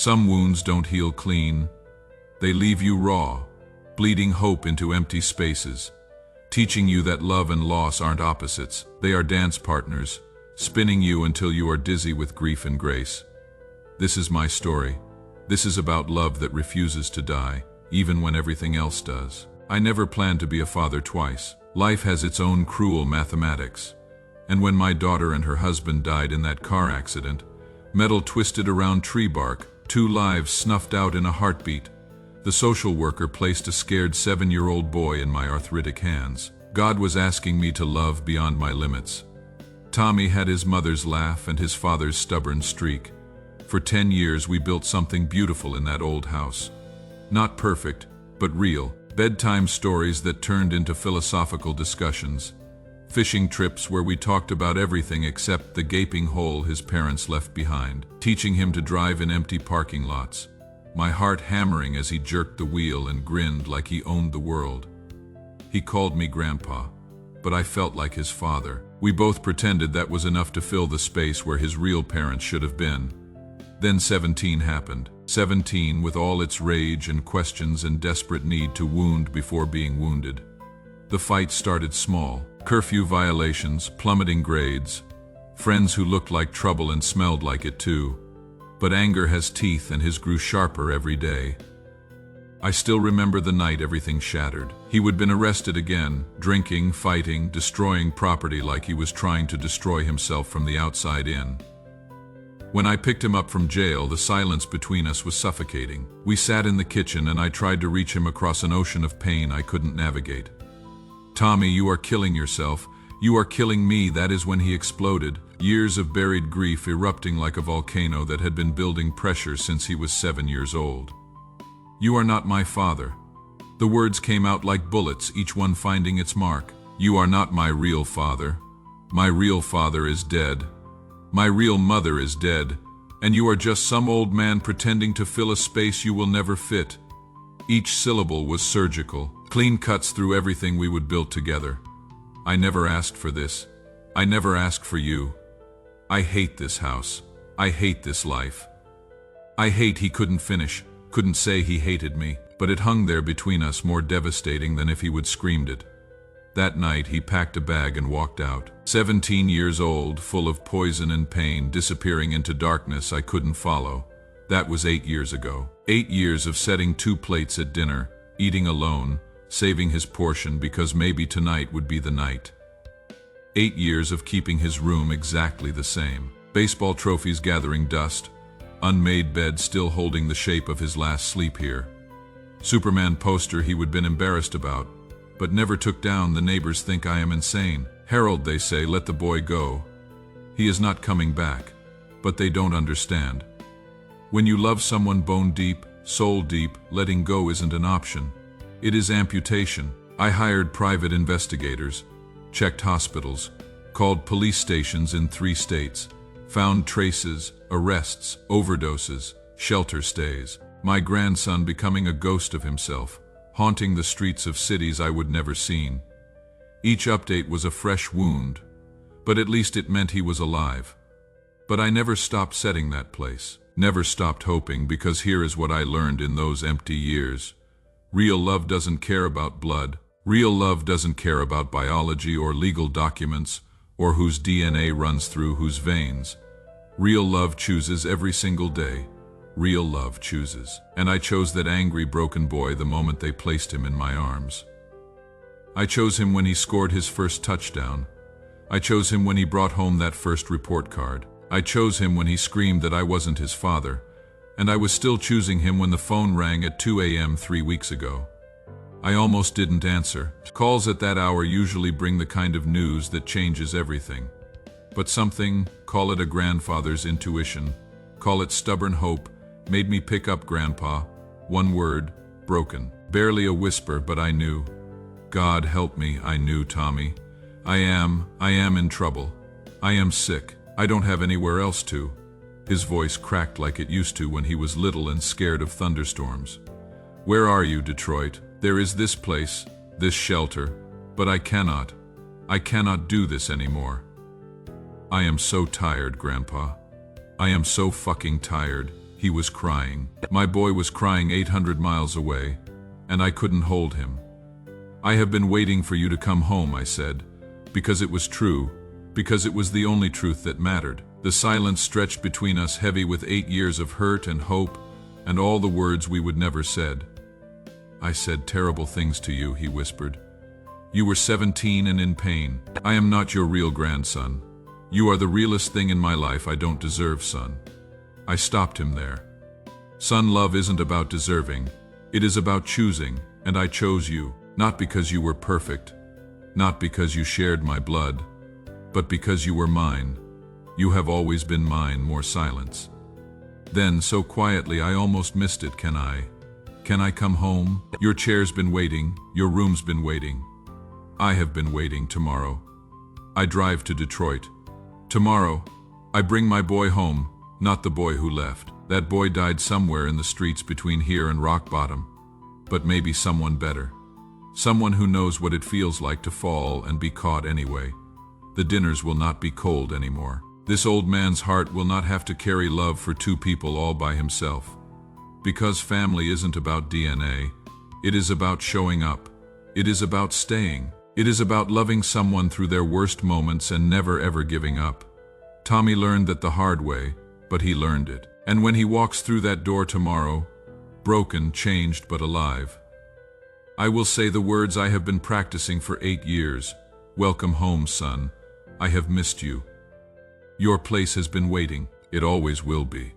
Some wounds don't heal clean. They leave you raw, bleeding hope into empty spaces, teaching you that love and loss aren't opposites. They are dance partners, spinning you until you are dizzy with grief and grace. This is my story. This is about love that refuses to die, even when everything else does. I never planned to be a father twice. Life has its own cruel mathematics. And when my daughter and her husband died in that car accident, metal twisted around tree bark, 2 lives snuffed out in a heartbeat, the social worker placed a scared 7-year-old boy in my arthritic hands. God was asking me to love beyond my limits. Tommy had his mother's laugh and his father's stubborn streak. For 10 years we built something beautiful in that old house. Not perfect, but real. Bedtime stories that turned into philosophical discussions. Fishing trips where we talked about everything except the gaping hole his parents left behind. Teaching him to drive in empty parking lots. My heart hammering as he jerked the wheel and grinned like he owned the world. He called me Grandpa, but I felt like his father. We both pretended that was enough to fill the space where his real parents should have been. Then 17 happened. 17 with all its rage and questions and desperate need to wound before being wounded. The fight started small. Curfew violations, plummeting grades, friends who looked like trouble and smelled like it too. But anger has teeth and his grew sharper every day. I still remember the night everything shattered. He would been arrested again, drinking, fighting, destroying property like he was trying to destroy himself from the outside in. When I picked him up from jail, the silence between us was suffocating. We sat in the kitchen and I tried to reach him across an ocean of pain I couldn't navigate. Tommy, you are killing yourself. You are killing me. That is when he exploded. Years of buried grief erupting like a volcano that had been building pressure since he was 7 years old. You are not my father. The words came out like bullets, each one finding its mark. You are not my real father. My real father is dead. My real mother is dead. And you are just some old man pretending to fill a space you will never fit. Each syllable was surgical, clean cuts through everything we would build together. I never asked for this. I never asked for you. I hate this house. I hate this life. I hate he couldn't finish, couldn't say he hated me, but it hung there between us more devastating than if he would screamed it. That night he packed a bag and walked out. 17 years old, full of poison and pain, disappearing into darkness I couldn't follow. That was 8 years ago. 8 years of setting 2 plates at dinner, eating alone, saving his portion because maybe tonight would be the night. 8 years of keeping his room exactly the same. Baseball trophies gathering dust, unmade bed still holding the shape of his last sleep here. Superman poster he would been embarrassed about, but never took down. The neighbors think I am insane. Harold, they say, let the boy go. He is not coming back, but they don't understand. When you love someone bone deep, soul deep, letting go isn't an option. It is amputation. I hired private investigators, checked hospitals, called police stations in 3 states, found traces, arrests, overdoses, shelter stays. My grandson becoming a ghost of himself, haunting the streets of cities I would never seen. Each update was a fresh wound, but at least it meant he was alive. But I never stopped setting that place, never stopped hoping, because here is what I learned in those empty years. Real love doesn't care about blood. Real love doesn't care about biology or legal documents or whose DNA runs through whose veins. Real love chooses every single day. Real love chooses. And I chose that angry, broken boy the moment they placed him in my arms. I chose him when he scored his first touchdown. I chose him when he brought home that first report card. I chose him when he screamed that I wasn't his father. And I was still choosing him when the phone rang at 2 a.m. 3 weeks ago. I almost didn't answer. Calls at that hour usually bring the kind of news that changes everything. But something, call it a grandfather's intuition, call it stubborn hope, made me pick up Grandpa. One word, broken. Barely a whisper, but I knew. God help me, I knew, Tommy. I am in trouble. I am sick. I don't have anywhere else to. His voice cracked like it used to when he was little and scared of thunderstorms. Where are you, Detroit? There is this place, this shelter, but I cannot do this anymore. I am so tired, Grandpa. I am so fucking tired. He was crying. My boy was crying 800 miles away, and I couldn't hold him. I have been waiting for you to come home, I said, because it was true, because it was the only truth that mattered. The silence stretched between us, heavy with 8 years of hurt and hope, and all the words we would never said. I said terrible things to you, he whispered. You were 17 and in pain. I am not your real grandson. You are the realest thing in my life I don't deserve, son. I stopped him there. Son, love isn't about deserving. It is about choosing, and I chose you, not because you were perfect, not because you shared my blood, but because you were mine. You have always been mine. More silence. Then, so quietly, I almost missed it. Can I come home? Your chair's been waiting, your room's been waiting. I have been waiting. Tomorrow, I drive to Detroit. Tomorrow, I bring my boy home, not the boy who left. That boy died somewhere in the streets between here and rock bottom. But maybe someone better. Someone who knows what it feels like to fall and be caught anyway. The dinners will not be cold anymore. This old man's heart will not have to carry love for 2 people all by himself. Because family isn't about DNA. It is about showing up. It is about staying. It is about loving someone through their worst moments and never ever giving up. Tommy learned that the hard way, but he learned it. And when he walks through that door tomorrow, broken, changed, but alive, I will say the words I have been practicing for 8 years. Welcome home, son. I have missed you. Your place has been waiting. It always will be.